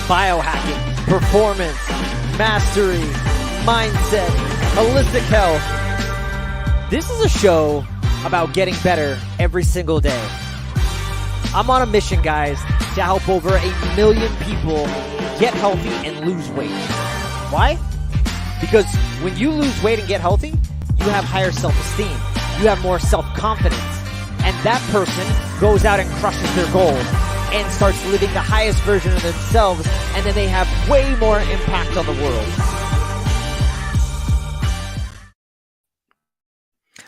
biohacking, performance, mastery, mindset, holistic health. This is a show about getting better every single day. I'm on a mission, guys, to help over 1 million people get healthy and lose weight. Why? Because when you lose weight and get healthy, you have higher self-esteem. You have more self-confidence. And that person goes out and crushes their goals and starts living the highest version of themselves, and then they have way more impact on the world.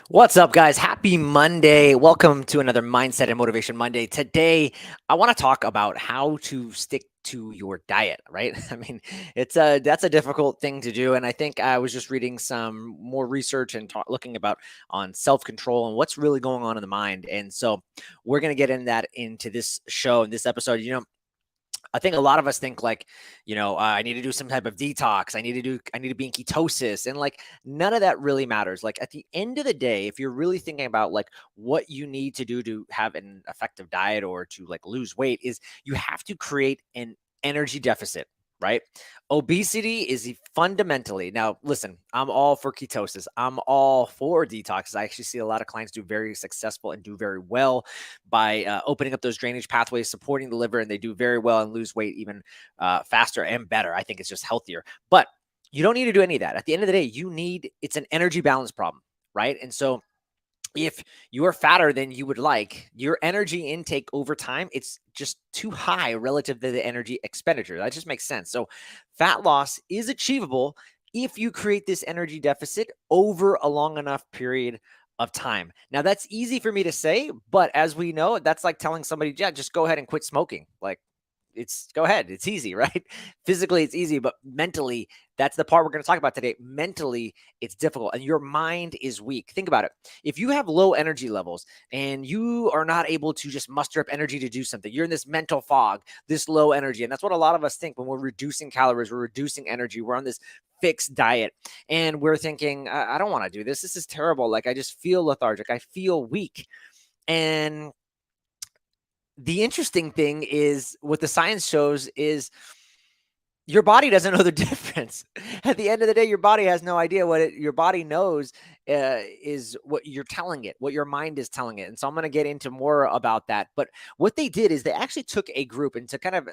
What's up, guys? Happy Monday. Welcome to another Mindset and Motivation Monday. Today, I want to talk about how to stick to your diet, right? I mean, that's a difficult thing to do. And I think I was just reading some more research and looking about on self-control and what's really going on in the mind. And so we're going to get into this show, in this episode. I think a lot of us think like, I need to do some type of detox. I need to be in ketosis, and like none of that really matters. Like at the end of the day, if you're really thinking about like what you need to do to have an effective diet or to like lose weight, is you have to create an energy deficit, right? Obesity is fundamentally, now listen, I'm all for ketosis. I'm all for detoxes. I actually see a lot of clients do very successful and do very well by opening up those drainage pathways, supporting the liver, and they do very well and lose weight even faster and better. I think it's just healthier. But you don't need to do any of that. At the end of the day, it's an energy balance problem, right? And so if you are fatter than you would like, your energy intake over time, it's just too high relative to the energy expenditure. That just makes sense. So fat loss is achievable if you create this energy deficit over a long enough period of time. Now, that's easy for me to say, but as we know, that's like telling somebody, yeah, just go ahead and quit smoking. Like, go ahead. It's easy, right? Physically, it's easy, but mentally, that's the part we're going to talk about today. Mentally, it's difficult and your mind is weak. Think about it. If you have low energy levels and you are not able to just muster up energy to do something, you're in this mental fog, this low energy. And that's what a lot of us think when we're reducing calories, we're reducing energy, we're on this fixed diet and we're thinking, I don't want to do this. This is terrible. Like, I just feel lethargic. I feel weak. And the interesting thing is what the science shows is your body doesn't know the difference. At the end of the day, your body has no idea your body knows is what you're telling it, what your mind is telling it. And so I'm going to get into more about that. But what they did is they actually took a group, and to kind of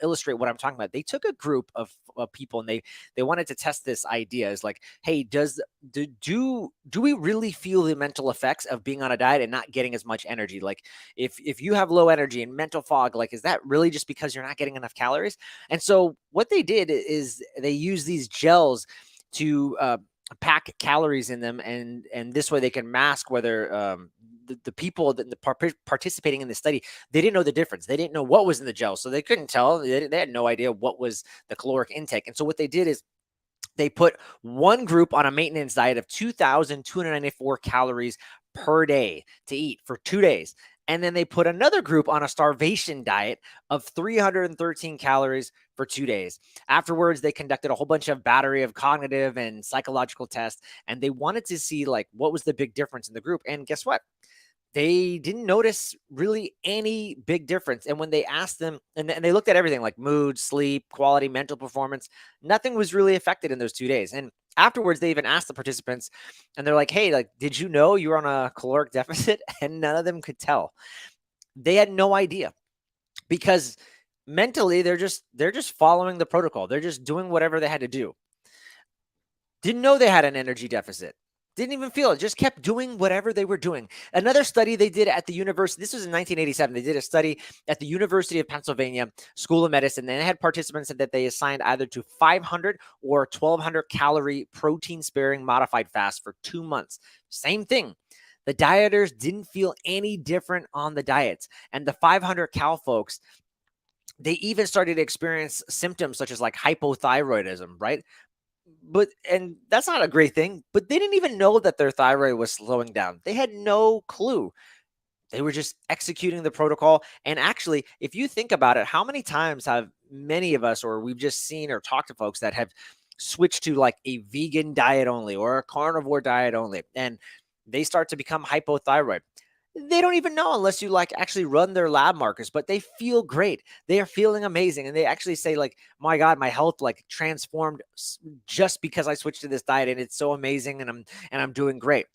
illustrate what I'm talking about, they took a group of people and they wanted to test this idea. Is like, hey, do we really feel the mental effects of being on a diet and not getting as much energy? Like if you have low energy and mental fog, like, is that really just because you're not getting enough calories? And so what they did is they use these gels to pack calories in them, and this way they can mask whether the people that participating in the study, they didn't know the difference. They didn't know what was in the gel, so they couldn't tell. They had no idea what was the caloric intake. And so what they did is they put one group on a maintenance diet of 2,294 calories per day to eat for 2 days. And then they put another group on a starvation diet of 313 calories for 2 days. Afterwards, they conducted a whole bunch of battery of cognitive and psychological tests, and they wanted to see like what was the big difference in the group. And guess what? They didn't notice really any big difference. And when they asked them, and they looked at everything like mood, sleep, quality, mental performance, nothing was really affected in those 2 days. And afterwards, they even asked the participants, and they're like, hey, like, did you know you were on a caloric deficit? And none of them could tell. They had no idea, because mentally they're just following the protocol. They're just doing whatever they had to do. Didn't know they had an energy deficit. Didn't even feel it, just kept doing whatever they were doing. Another study they did at the university, this was in 1987, they did a study at the University of Pennsylvania School of Medicine. They had participants that they assigned either to 500 or 1,200 calorie protein sparing modified fast for 2 months. Same thing. The dieters didn't feel any different on the diets. And the 500 cal folks, they even started to experience symptoms such as like hypothyroidism, right? And that's not a great thing, but they didn't even know that their thyroid was slowing down. They had no clue. They were just executing the protocol. And actually, if you think about it, how many times have many of us, or we've just seen or talked to folks that have switched to like a vegan diet only or a carnivore diet only, and they start to become hypothyroid? They don't even know unless you like actually run their lab markers, but they feel great. They are feeling amazing. And they actually say like, my God, my health like transformed just because I switched to this diet and it's so amazing. And I'm doing great.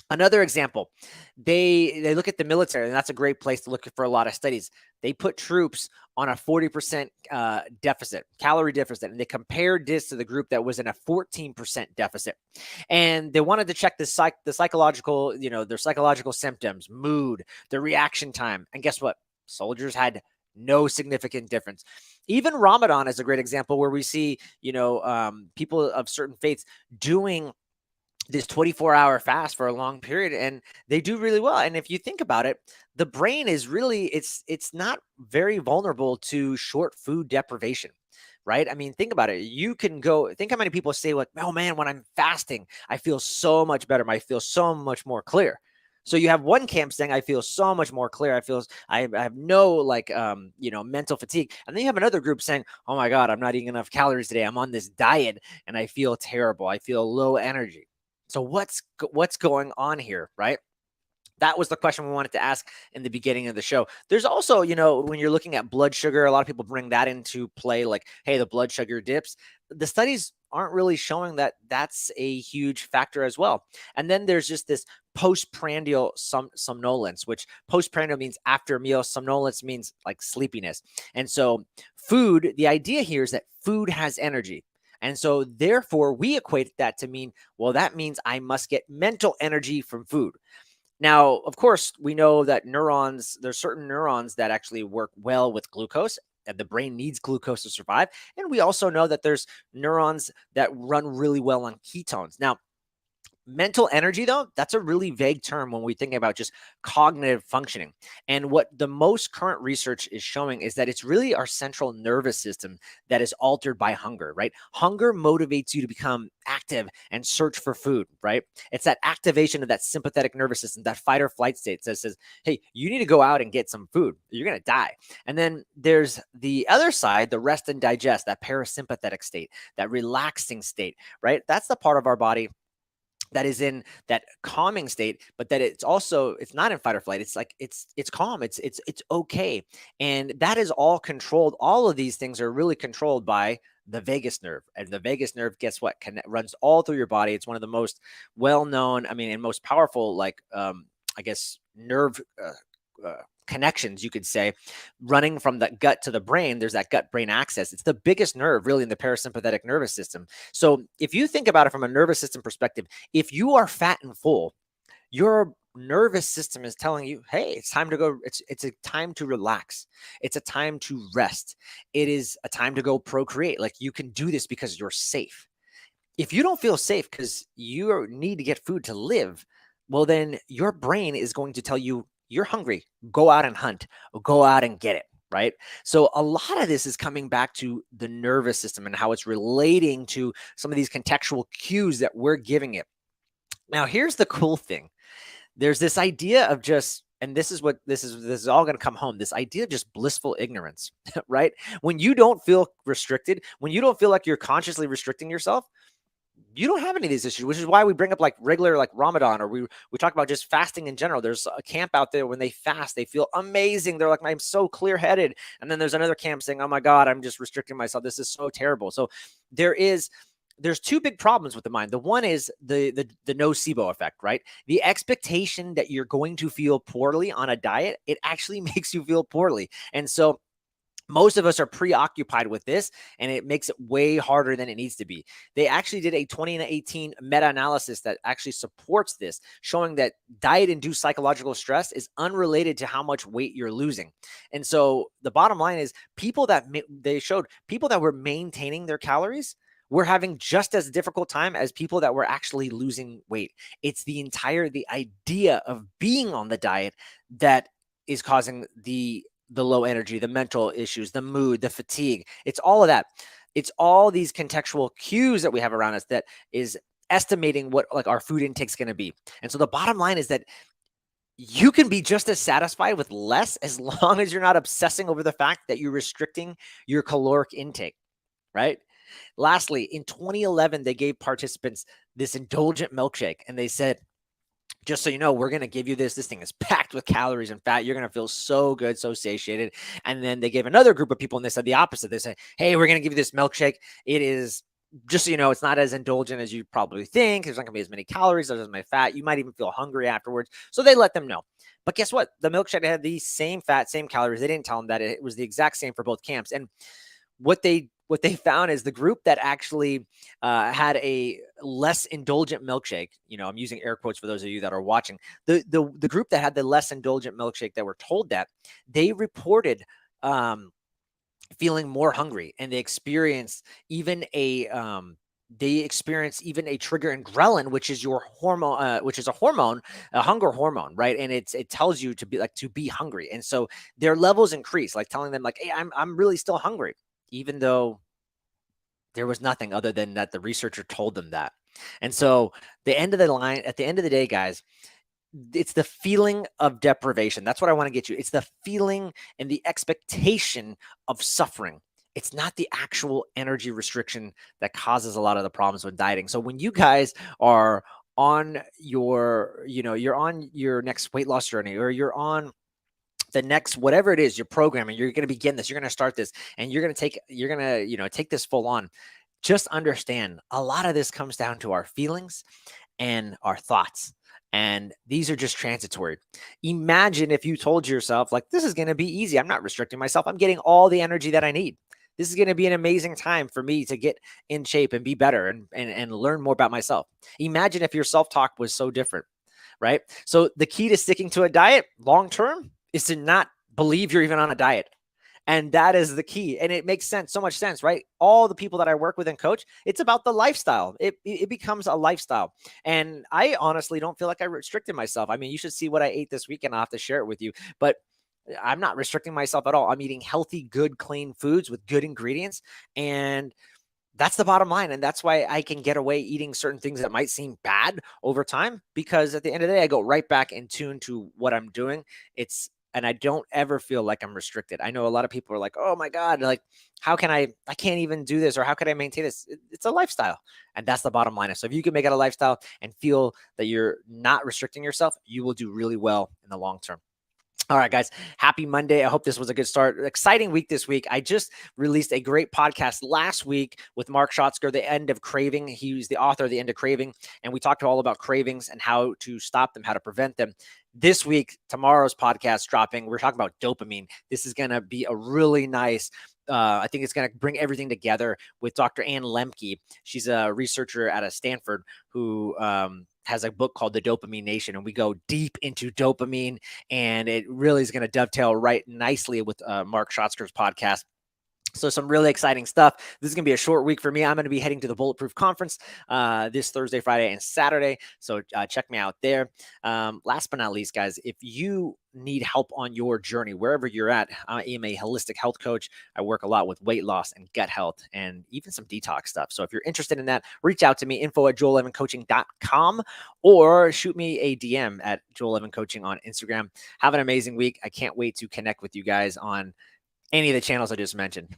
Another example, they look at the military, and that's a great place to look for a lot of studies. They put troops on a 40% calorie deficit, and they compared this to the group that was in a 14% deficit. And they wanted to check the psychological, their psychological symptoms, mood, their reaction time. And guess what? Soldiers had no significant difference. Even Ramadan is a great example where we see, people of certain faiths doing this 24-hour fast for a long period, and they do really well. And if you think about it, the brain is really, it's not very vulnerable to short food deprivation, right? I mean, think about it. You can go think how many people say like, oh man, when I'm fasting I feel so much better, I feel so much more clear. So you have one camp saying I feel so much more clear, I have no like mental fatigue. And then you have another group saying, oh my God, I'm not eating enough calories today, I'm on this diet and I feel terrible, I feel low energy. So what's going on here, right? That was the question we wanted to ask in the beginning of the show. There's also, when you're looking at blood sugar, a lot of people bring that into play, like, hey, the blood sugar dips. The studies aren't really showing that that's a huge factor as well. And then there's just this postprandial somnolence, which postprandial means after meal, somnolence means like sleepiness. And so food, the idea here is that food has energy. And so therefore we equate that to mean, well, that means I must get mental energy from food. Now, of course, we know that there's certain neurons that actually work well with glucose, and the brain needs glucose to survive. And we also know that there's neurons that run really well on ketones. Now, mental energy, though, that's a really vague term when we think about just cognitive functioning. And what the most current research is showing is that it's really our central nervous system that is altered by hunger, right? Hunger motivates you to become active and search for food, right? It's that activation of that sympathetic nervous system, that fight or flight state that says, hey, you need to go out and get some food. You're going to die. And then there's the other side, the rest and digest, that parasympathetic state, that relaxing state, right? That's the part of our body that is in that calming state, but that it's not in fight or flight. It's like it's calm, it's okay. And that is all controlled. All of these things are really controlled by the vagus nerve. And the vagus nerve, guess what, runs all through your body. It's one of the most well-known, and most powerful, like I guess nerve connections, you could say, running from the gut to the brain. There's that gut brain axis. It's the biggest nerve really in the parasympathetic nervous system. So if you think about it from a nervous system perspective, if you are fat and full, your nervous system is telling you, hey, it's time to go. It's a time to relax. It's a time to rest. It is a time to go procreate. Like, you can do this because you're safe. If you don't feel safe because you need to get food to live, well, then your brain is going to tell you, you're hungry, go out and hunt, go out and get it, right? So a lot of this is coming back to the nervous system and how it's relating to some of these contextual cues that we're giving it. Now, here's the cool thing. There's this idea of just, and this is all going to come home, this idea of just blissful ignorance, right? When you don't feel restricted, when you don't feel like you're consciously restricting yourself, you don't have any of these issues, which is why we bring up like regular, like Ramadan, or we talk about just fasting in general. There's a camp out there, when they fast, they feel amazing. They're like, I'm so clear headed. And then there's another camp saying, oh my God, I'm just restricting myself. This is so terrible. So there's two big problems with the mind. The one is the nocebo effect, right? The expectation that you're going to feel poorly on a diet, it actually makes you feel poorly. And so most of us are preoccupied with this, and it makes it way harder than it needs to be. They actually did a 2018 meta-analysis that actually supports this, showing that diet-induced psychological stress is unrelated to how much weight you're losing. And so the bottom line is, they showed people that were maintaining their calories were having just as difficult time as people that were actually losing weight. It's the idea of being on the diet that is causing the low energy, the mental issues, the mood, the fatigue. It's all of that. It's all these contextual cues that we have around us that is estimating what like our food intake is going to be. And so the bottom line is that you can be just as satisfied with less, as long as you're not obsessing over the fact that you're restricting your caloric intake, right? Lastly, in 2011, they gave participants this indulgent milkshake, and they said, just so you know, we're going to give you this. This thing is packed with calories and fat. You're going to feel so good, so satiated. And then they gave another group of people and they said the opposite. They said, hey, we're going to give you this milkshake. It is, just so you know, it's not as indulgent as you probably think. There's not going to be as many calories, there's as many fat. You might even feel hungry afterwards. So they let them know. But guess what? The milkshake had the same fat, same calories. They didn't tell them that it was the exact same for both camps. And what they found is the group that actually had a less indulgent milkshake, I'm using air quotes for those of you that are watching, the group that had the less indulgent milkshake that were told that, they reported feeling more hungry, and they experienced even a trigger in ghrelin, which is your hormone, which is a hormone, a hunger hormone, right? And it tells you to be hungry. And so their levels increase, like telling them like, hey, I'm really still hungry, even though there was nothing other than that the researcher told them that. And so at the end of the day, guys, it's the feeling of deprivation. That's what I want to get you. It's the feeling and the expectation of suffering. It's not the actual energy restriction that causes a lot of the problems with dieting. So when you guys are on you're on your next weight loss journey, or you're on the next, whatever it is, your program, and you're going to begin this, you're going to start this, and you're going to take this full on, just understand a lot of this comes down to our feelings and our thoughts. And these are just transitory. Imagine if you told yourself, like, this is going to be easy. I'm not restricting myself. I'm getting all the energy that I need. This is going to be an amazing time for me to get in shape and be better and learn more about myself. Imagine if your self-talk was so different, right? So the key to sticking to a diet long-term is to not believe you're even on a diet. And that is the key. And it makes sense, so much sense, right? All the people that I work with and coach, it's about the lifestyle. It becomes a lifestyle. And I honestly don't feel like I restricted myself. I mean, you should see what I ate this weekend. I'll have to share it with you. But I'm not restricting myself at all. I'm eating healthy, good, clean foods with good ingredients. And that's the bottom line. And that's why I can get away eating certain things that might seem bad over time, because at the end of the day, I go right back in tune to what I'm doing. And I don't ever feel like I'm restricted. I know a lot of people are like, oh my God, like, how can I can't even do this, or how can I maintain this? It's a lifestyle. And that's the bottom line. So if you can make it a lifestyle and feel that you're not restricting yourself, you will do really well in the long term. All right, guys, happy Monday. I hope this was a good start. Exciting week this week. I just released a great podcast last week with Mark Schatzker, The End of Craving. He's the author of The End of Craving, and we talked all about cravings and how to stop them, how to prevent them. This week, tomorrow's podcast dropping, we're talking about dopamine. This is going to be a really nice, I think it's going to bring everything together with Dr. Ann Lemke. She's a researcher out of Stanford who has a book called The Dopamine Nation, and we go deep into dopamine, and it really is going to dovetail right nicely with Mark Schatzker's podcast. So some really exciting stuff. This is going to be a short week for me. I'm going to be heading to the Bulletproof Conference this Thursday, Friday, and Saturday. So check me out there. Last but not least, guys, if you need help on your journey, wherever you're at, I am a holistic health coach. I work a lot with weight loss and gut health and even some detox stuff. So if you're interested in that, reach out to me, info@joelevancoaching.com, or shoot me a DM at Joel Evan Coaching on Instagram. Have an amazing week. I can't wait to connect with you guys on any of the channels I just mentioned.